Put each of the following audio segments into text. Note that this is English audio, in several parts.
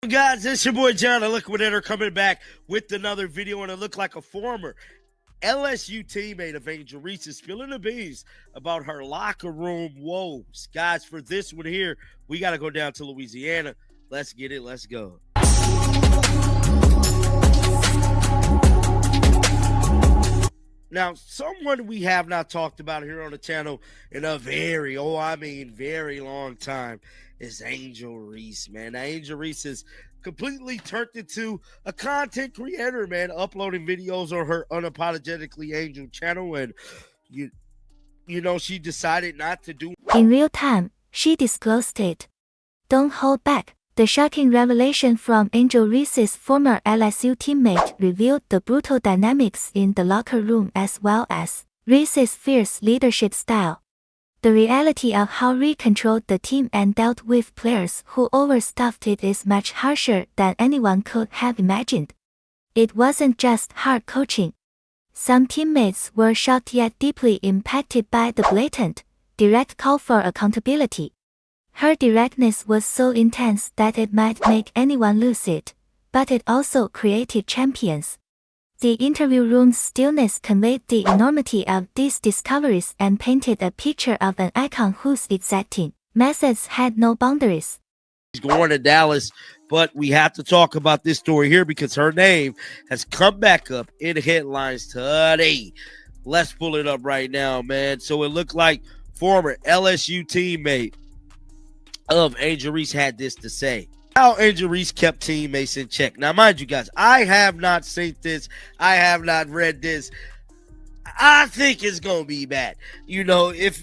Guys, it's your boy John, the Liquidator, coming back with another video, and it looked like a former LSU teammate of Angel Reese is spilling the beans about her locker room woes. Guys, for this one here, we got to go down to Louisiana. Let's get it. Let's go. Now, someone we have not talked about here on the channel in a very long time is Angel Reese, man. Now, Angel Reese is completely turned into a content creator, man, uploading videos on her Unapologetically Angel channel, and you know, she decided not to do. In real time, she disclosed it. Don't hold back. The shocking revelation from Angel Reese's former LSU teammate revealed the brutal dynamics in the locker room as well as Reese's fierce leadership style. The reality of how Reese controlled the team and dealt with players who overstuffed it is much harsher than anyone could have imagined. It wasn't just hard coaching. Some teammates were shocked yet deeply impacted by the blatant, direct call for accountability. Her directness was so intense that it might make anyone lose it, but it also created champions. The interview room's stillness conveyed the enormity of these discoveries and painted a picture of an icon whose exacting methods had no boundaries. She's going to Dallas, but we have to talk about this story here because her name has come back up in the headlines today. Let's pull it up right now, man. So it looked like former LSU teammate of Angel Reese had this to say. How Angel Reese kept teammates in check. Now, mind you guys, I have not seen this. I have not read this. I think it's gonna be bad. You know, if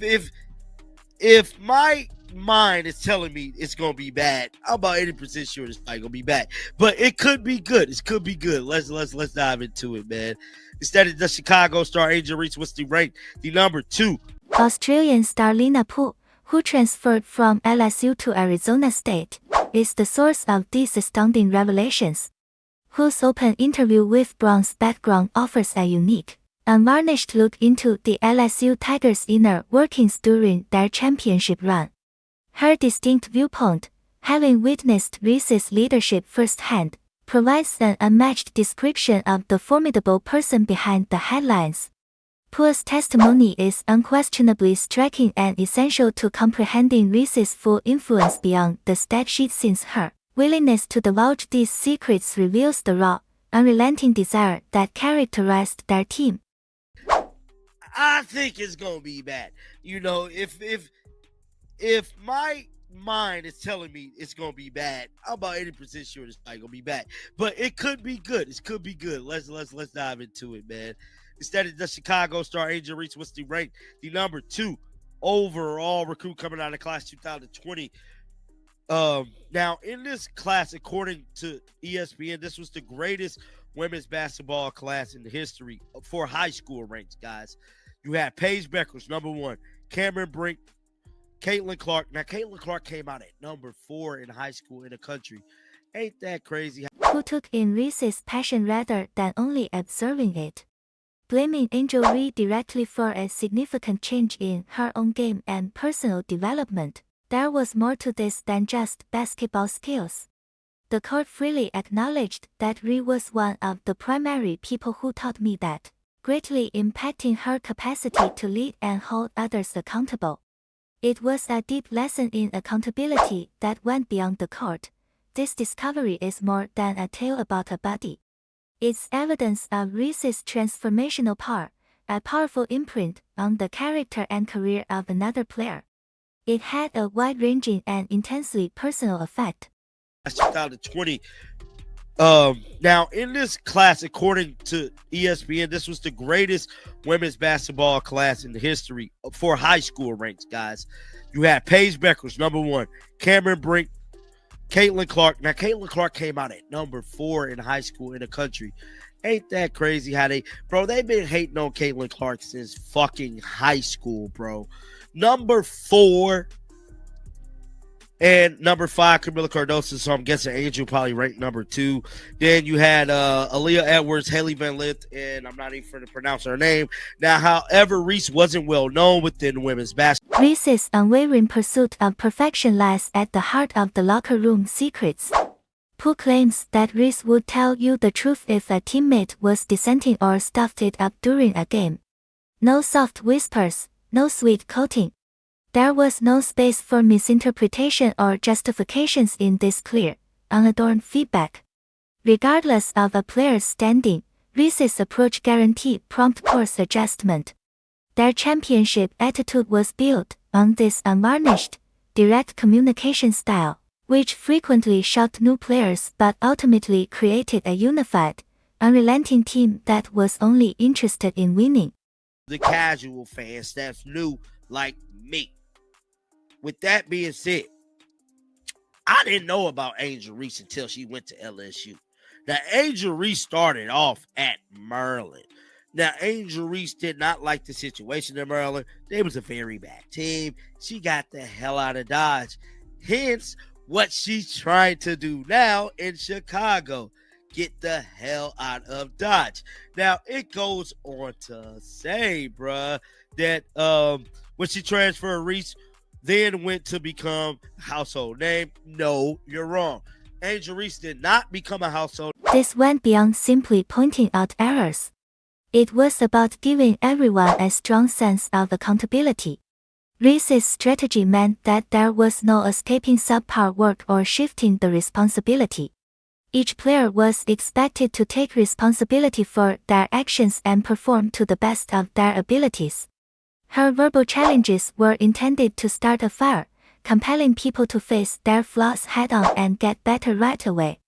my mind is telling me it's gonna be bad, I'm about 80% sure it's not gonna be bad. But it could be good. It could be good. Let's dive into it, man. Instead of the Chicago star Angel Reese was ranked the number 2. Australian star Lina Poo, who transferred from LSU to Arizona State, is the source of these astounding revelations. Whose open interview with bronze background offers a unique, unvarnished look into the LSU Tigers' inner workings during their championship run. Her distinct viewpoint, having witnessed Reese's leadership firsthand, provides an unmatched description of the formidable person behind the headlines. Poo's testimony is unquestionably striking and essential to comprehending Reese's full influence beyond the stat sheet, since her willingness to divulge these secrets reveals the raw, unrelenting desire that characterized their team. I think it's gonna be bad. You know, if my mind is telling me it's gonna be bad, I'm about 80% sure it's not gonna be bad. But it could be good. It could be good. Let's dive into it, man. Instead of the Chicago star Angel Reese was ranked the number 2 overall recruit coming out of class 2020. Now, in this class, according to ESPN, this was the greatest women's basketball class in the history for high school ranks, guys. You had Paige Beckers, number 1, Cameron Brink, Caitlin Clark. Now, Caitlin Clark came out at number 4 in high school in the country. Ain't that crazy? Who took in Reese's passion rather than only observing it, blaming Angel Reese directly for a significant change in her own game and personal development. There was more to this than just basketball skills. The court freely acknowledged that Reese was one of the primary people who taught me that, greatly impacting her capacity to lead and hold others accountable. It was a deep lesson in accountability that went beyond the court. This discovery is more than a tale about a buddy. It's evidence of Reese's transformational power, a powerful imprint on the character and career of another player. It had a wide-ranging and intensely personal effect. 2020. Now, in this class, according to ESPN, this was the greatest women's basketball class in the history for high school ranks, guys. You had Paige Beckers, number 1, Cameron Brink, Caitlin Clark. Now, Caitlin Clark came out at number 4 in high school in the country. Ain't that crazy how they've been hating on Caitlin Clark since fucking high school, bro. Number 4 And number 5, Camila Cardoso. So I'm guessing Angel probably ranked number 2. Then you had Aaliyah Edwards, Haley Van Lith, and I'm not even going to pronounce her name. Now, however, Reese wasn't well known within women's basketball. Reese's unwavering pursuit of perfection lies at the heart of the locker room secrets. Pooh claims that Reese would tell you the truth if a teammate was dissenting or stuffed it up during a game. No soft whispers, no sweet coating. There was no space for misinterpretation or justifications in this clear, unadorned feedback. Regardless of a player's standing, Reese's approach guaranteed prompt course adjustment. Their championship attitude was built on this unvarnished, direct communication style, which frequently shocked new players but ultimately created a unified, unrelenting team that was only interested in winning. The casual fans that's new like me. With that being said, I didn't know about Angel Reese until she went to LSU. Now, Angel Reese started off at Maryland. Now, Angel Reese did not like the situation in Maryland. They was a very bad team. She got the hell out of Dodge. Hence, what she's trying to do now in Chicago. Get the hell out of Dodge. Now, it goes on to say, bruh, that when she transferred, Reese then went to become a household name. No, you're wrong. Angel Reese did not become a household. This went beyond simply pointing out errors. It was about giving everyone a strong sense of accountability. Reese's strategy meant that there was no escaping subpar work or shifting the responsibility. Each player was expected to take responsibility for their actions and perform to the best of their abilities. Her verbal challenges were intended to start a fire, compelling people to face their flaws head-on and get better right away.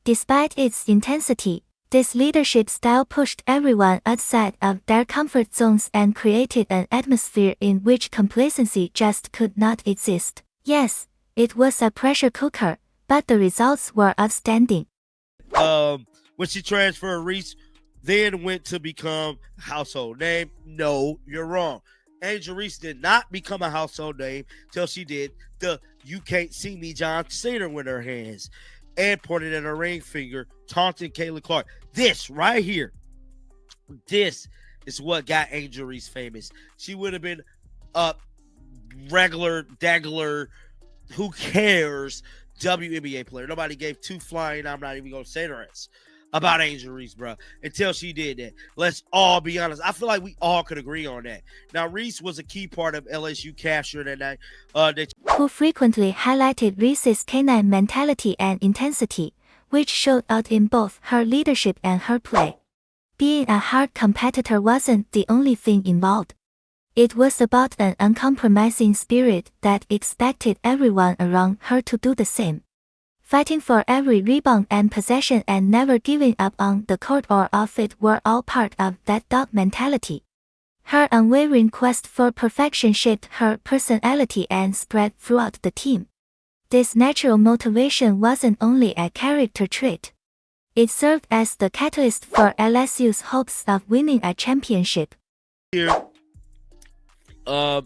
Despite its intensity, this leadership style pushed everyone outside of their comfort zones and created an atmosphere in which complacency just could not exist. Yes, it was a pressure cooker, but the results were outstanding. When she transferred, Reese then went to become a household name. No, you're wrong. Angel Reese did not become a household name till she did the "You Can't See Me" John Cena with her hands and pointed at her ring finger, taunting Kayla Clark. This right here, this is what got Angel Reese famous. She would have been a regular, who cares, WNBA player. Nobody gave two flying, I'm not even going to say the rest, about Angel Reese, bro, until she did that. Let's all be honest. I feel like we all could agree on that. Now, Reese was a key part of LSU capture that night. Who frequently highlighted Reese's canine mentality and intensity, which showed out in both her leadership and her play. Being a hard competitor wasn't the only thing involved. It was about an uncompromising spirit that expected everyone around her to do the same. Fighting for every rebound and possession and never giving up on the court or off it were all part of that dog mentality. Her unwavering quest for perfection shaped her personality and spread throughout the team. This natural motivation wasn't only a character trait. It served as the catalyst for LSU's hopes of winning a championship. Here, a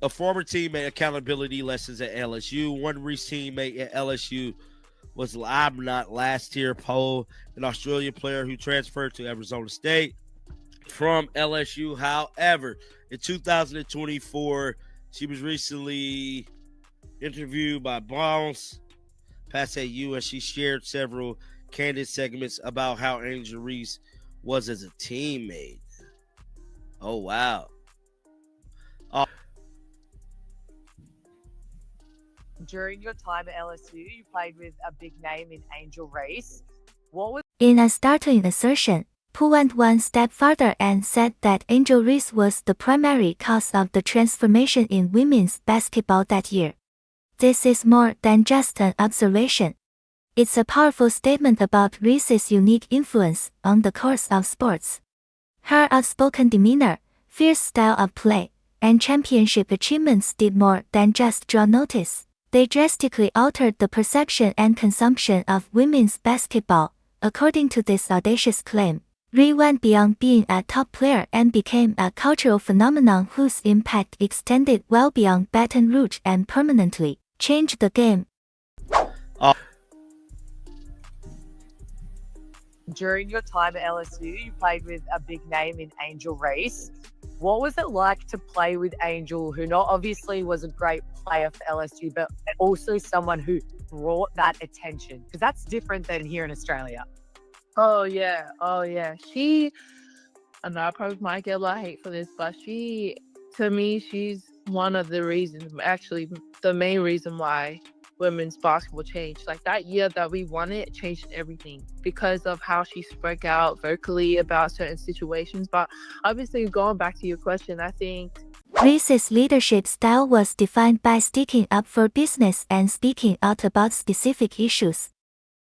former teammate accountability lessons at LSU. One Reese teammate at LSU was I'm not last tier Poe, an Australian player who transferred to Arizona State from LSU. However, in 2024, she was recently interviewed by Bounce Pass AU, and she shared several candid segments about how Angel Reese was as a teammate. Oh, wow. During your time at LSU, you played with a big name in Angel Reese. What was... In a startling assertion, Pooh went one step further and said that Angel Reese was the primary cause of the transformation in women's basketball that year. This is more than just an observation. It's a powerful statement about Reese's unique influence on the course of sports. Her outspoken demeanor, fierce style of play, and championship achievements did more than just draw notice. They drastically altered the perception and consumption of women's basketball. According to this audacious claim, Ree went beyond being a top player and became a cultural phenomenon whose impact extended well beyond Baton Rouge and permanently changed the game. During your time at LSU, you played with a big name in Angel Reese. What was it like to play with Angel, who not obviously was a great player for LSU, but also someone who brought that attention? Because that's different than here in Australia. Oh yeah, oh yeah. I know I probably might get a lot of hate for this, but to me, she's one of the reasons, actually, the main reason why women's basketball changed. Like that year that we won it changed everything because of how she spoke out vocally about certain situations. But obviously, going back to your question, I think Reese's leadership style was defined by sticking up for business and speaking out about specific issues.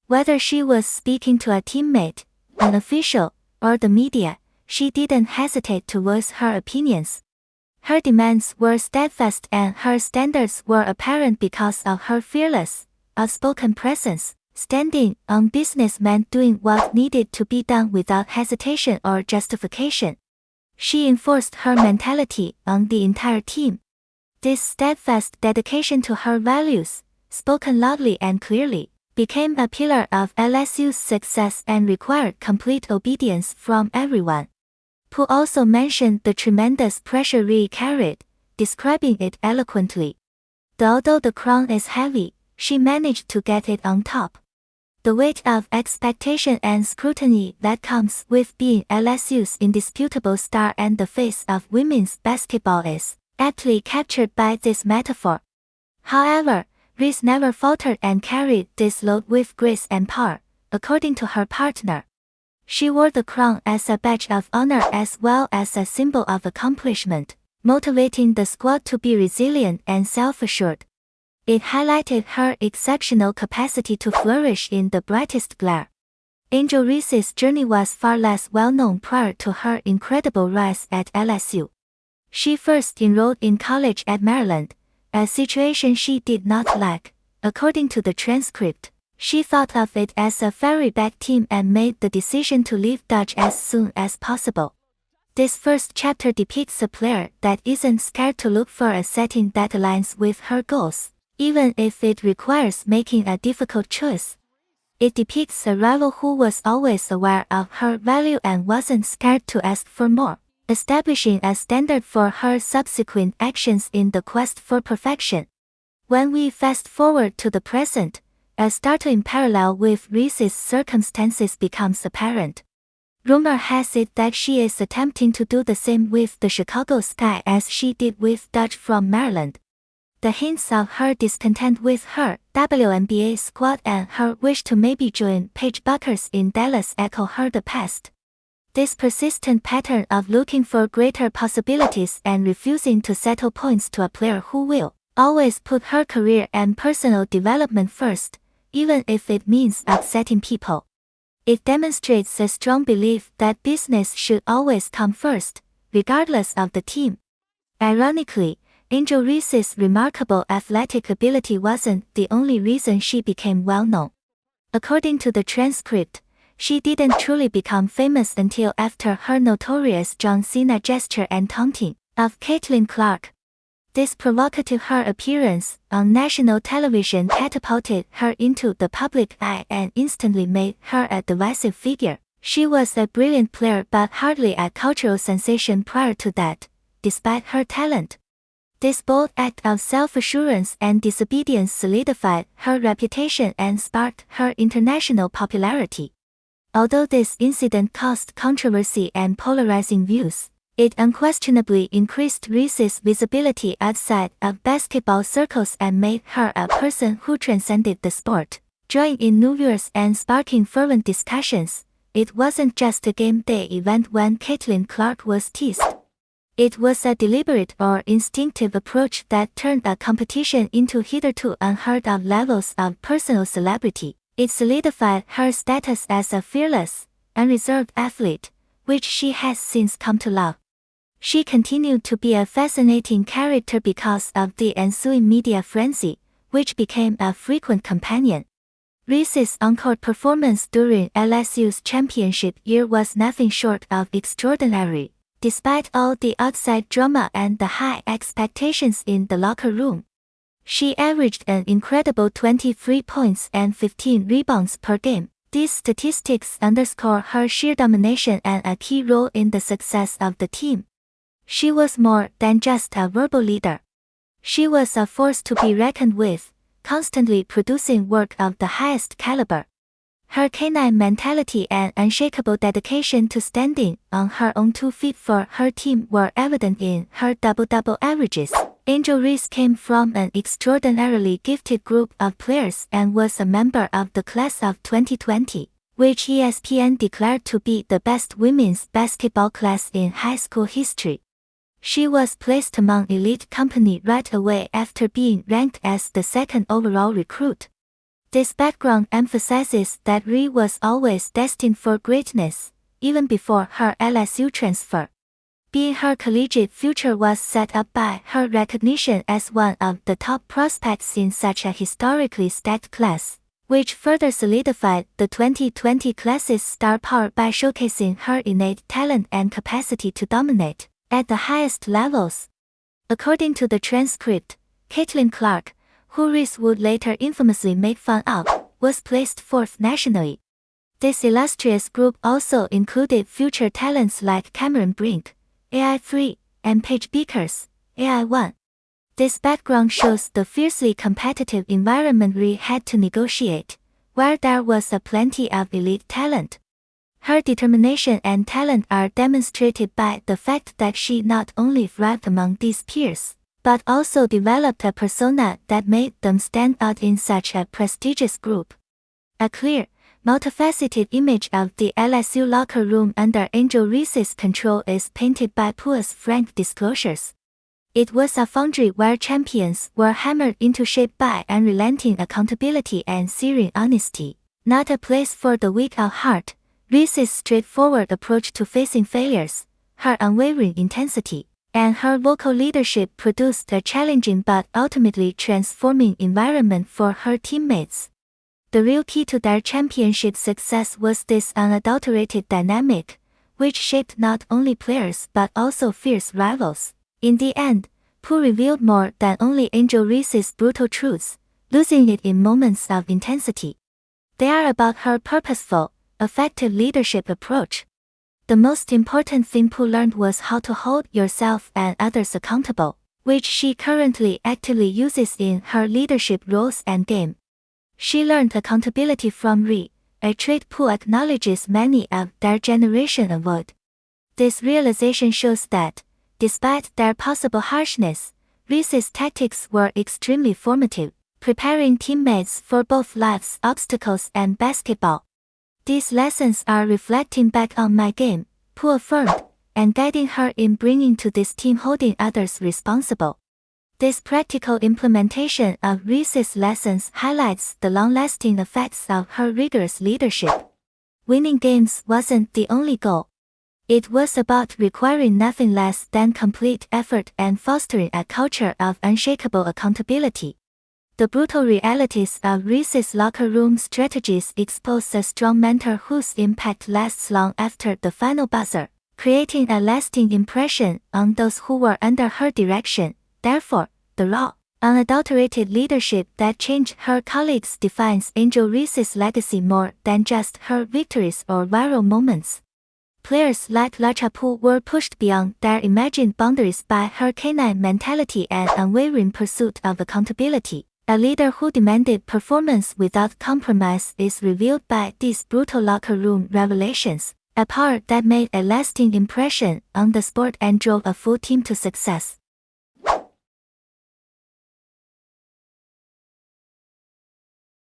Whether she was speaking to a teammate, an official, or the media, she didn't hesitate to voice her opinions. Her demands were steadfast and her standards were apparent because of her fearless, outspoken presence. Standing on business meant doing what needed to be done without hesitation or justification. She enforced her mentality on the entire team. This steadfast dedication to her values, spoken loudly and clearly, became a pillar of LSU's success and required complete obedience from everyone. Pu also mentioned the tremendous pressure Ree carried, describing it eloquently. Although the crown is heavy, she managed to get it on top. The weight of expectation and scrutiny that comes with being LSU's indisputable star and the face of women's basketball is aptly captured by this metaphor. However, Reese never faltered and carried this load with grace and power, according to her partner. She wore the crown as a badge of honor as well as a symbol of accomplishment, motivating the squad to be resilient and self-assured. It highlighted her exceptional capacity to flourish in the brightest glare. Angel Reese's journey was far less well-known prior to her incredible rise at LSU. She first enrolled in college at Maryland, a situation she did not like. According to the transcript, she thought of it as a very bad team and made the decision to leave Dodge as soon as possible. This first chapter depicts a player that isn't scared to look for a setting that aligns with her goals, even if it requires making a difficult choice. It depicts a rival who was always aware of her value and wasn't scared to ask for more, establishing a standard for her subsequent actions in the quest for perfection. When we fast forward to the present, a startling parallel with Reese's circumstances becomes apparent. Rumor has it that she is attempting to do the same with the Chicago Sky as she did with Dodge from Maryland. The hints of her discontent with her WNBA squad and her wish to maybe join Paige Buckers in Dallas echo her the past. This persistent pattern of looking for greater possibilities and refusing to settle points to a player who will always put her career and personal development first, even if it means upsetting people. It demonstrates a strong belief that business should always come first, regardless of the team. Ironically, Angel Reese's remarkable athletic ability wasn't the only reason she became well-known. According to the transcript, she didn't truly become famous until after her notorious John Cena gesture and taunting of Caitlin Clark. This provocative her appearance on national television catapulted her into the public eye and instantly made her a divisive figure. She was a brilliant player but hardly a cultural sensation prior to that, despite her talent. This bold act of self-assurance and disobedience solidified her reputation and sparked her international popularity. Although this incident caused controversy and polarizing views, it unquestionably increased Reese's visibility outside of basketball circles and made her a person who transcended the sport, drawing in new viewers and sparking fervent discussions. It wasn't just a game day event when Caitlin Clark was teased. It was a deliberate or instinctive approach that turned a competition into hitherto unheard of levels of personal celebrity. It solidified her status as a fearless, unreserved athlete, which she has since come to love. She continued to be a fascinating character because of the ensuing media frenzy, which became a frequent companion. Reese's on-court performance during LSU's championship year was nothing short of extraordinary. Despite all the outside drama and the high expectations in the locker room, she averaged an incredible 23 points and 15 rebounds per game. These statistics underscore her sheer domination and a key role in the success of the team. She was more than just a verbal leader. She was a force to be reckoned with, constantly producing work of the highest caliber. Her canine mentality and unshakable dedication to standing on her own 2 feet for her team were evident in her double-double averages. Angel Reese came from an extraordinarily gifted group of players and was a member of the class of 2020, which ESPN declared to be the best women's basketball class in high school history. She was placed among elite company right away after being ranked as the 2nd overall recruit. This background emphasizes that Ree was always destined for greatness, even before her LSU transfer. Being her collegiate future was set up by her recognition as one of the top prospects in such a historically stacked class, which further solidified the 2020 class's star power by showcasing her innate talent and capacity to dominate at the highest levels. According to the transcript, Caitlin Clark, who Reese would later infamously make fun of, was placed 4th nationally. This illustrious group also included future talents like Cameron Brink, AI3, and Paige Beakers, AI1. This background shows the fiercely competitive environment Ree had to negotiate, where there was a plenty of elite talent. Her determination and talent are demonstrated by the fact that she not only thrived among these peers, but also developed a persona that made them stand out in such a prestigious group. A clear, multifaceted image of the LSU locker room under Angel Reese's control is painted by Pua's frank disclosures. It was a foundry where champions were hammered into shape by unrelenting accountability and searing honesty, not a place for the weak of heart. Reese's straightforward approach to facing failures, her unwavering intensity, and her vocal leadership produced a challenging but ultimately transforming environment for her teammates. The real key to their championship success was this unadulterated dynamic, which shaped not only players but also fierce rivals. In the end, Pooh revealed more than only Angel Reese's brutal truths, losing it in moments of intensity. They are about her purposeful, effective leadership approach. The most important thing Pooh learned was how to hold yourself and others accountable, which she currently actively uses in her leadership roles and game. She learned accountability from Ree, a trait Pooh acknowledges many of their generation avoid. This realization shows that, despite their possible harshness, Reese's tactics were extremely formative, preparing teammates for both life's obstacles and basketball. These lessons are reflecting back on my game, Pooh affirmed, and guiding her in bringing to this team holding others responsible. This practical implementation of Reese's lessons highlights the long-lasting effects of her rigorous leadership. Winning games wasn't the only goal. It was about requiring nothing less than complete effort and fostering a culture of unshakable accountability. The brutal realities of Reese's locker room strategies expose a strong mentor whose impact lasts long after the final buzzer, creating a lasting impression on those who were under her direction. Therefore, the raw, unadulterated leadership that changed her colleagues defines Angel Reese's legacy more than just her victories or viral moments. Players like Lachapu were pushed beyond their imagined boundaries by her canine mentality and unwavering pursuit of accountability. A leader who demanded performance without compromise is revealed by these brutal locker room revelations, a power that made a lasting impression on the sport and drove a full team to success.